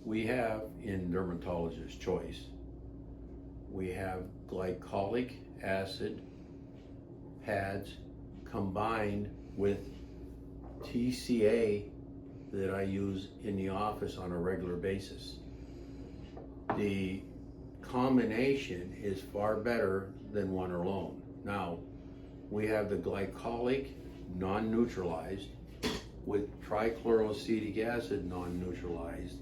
We have in Dermatologist Choice, we have glycolic acid pads combined with TCA that I use in the office on a regular basis. The combination is far better than one alone. Now, we have the glycolic non-neutralized with trichloroacetic acid non-neutralized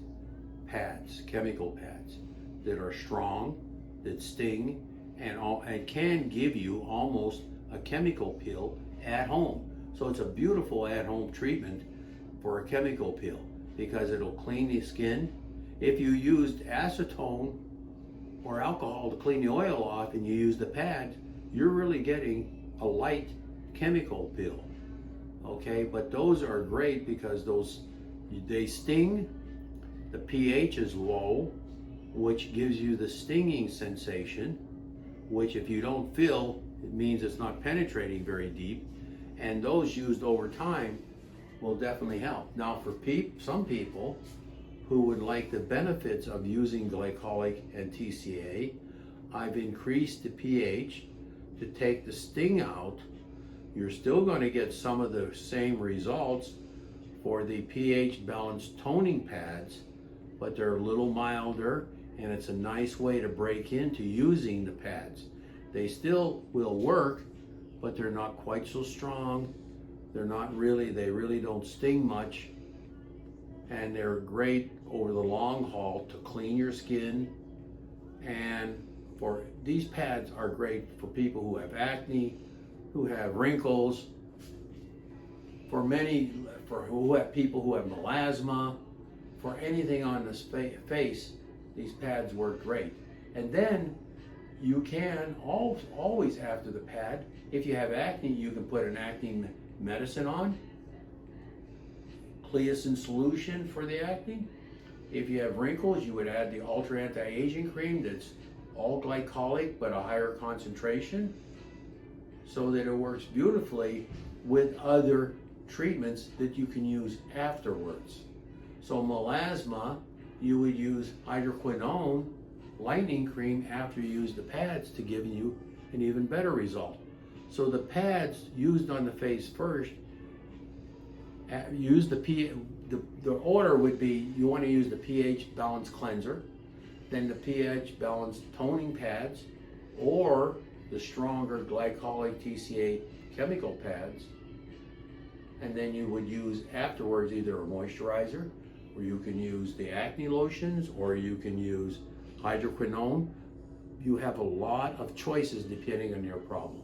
pads, chemical pads that are strong, that sting, and can give you almost a chemical pill at home. So it's a beautiful at-home treatment for a chemical pill because it'll clean the skin. If you used acetone or alcohol to clean the oil off and you use the pad, you're really getting a light chemical pill. Okay, but those are great because they sting. The pH is low, which gives you the stinging sensation, which if you don't feel, it means it's not penetrating very deep. And those used over time will definitely help. Now for some people who would like the benefits of using glycolic and TCA, I've increased the pH to take the sting out. You're still going to get some of the same results for the pH balanced toning pads, but they're a little milder, and it's a nice way to break into using the pads. They still will work, but they're not quite so strong. They really don't sting much, and they're great over the long haul to clean your skin. And these pads are great for people who have acne, who have wrinkles, for people who have melasma, for anything on the face, these pads work great. And then you can always after the pad, if you have acne, you can put an acne medicine on, Cleasin solution for the acne. If you have wrinkles, you would add the Ultra Anti-Aging Cream that's all glycolic but a higher concentration, so that it works beautifully with other treatments that you can use afterwards. So melasma, you would use hydroquinone lightning cream after you use the pads to give you an even better result. So the pads used on the face first, use the order would be, you want to use the pH balanced cleanser, then the pH balanced toning pads, or the stronger glycolic TCA chemical pads, and then you would use afterwards either a moisturizer, or you can use the acne lotions, or you can use hydroquinone. You have a lot of choices depending on your problem.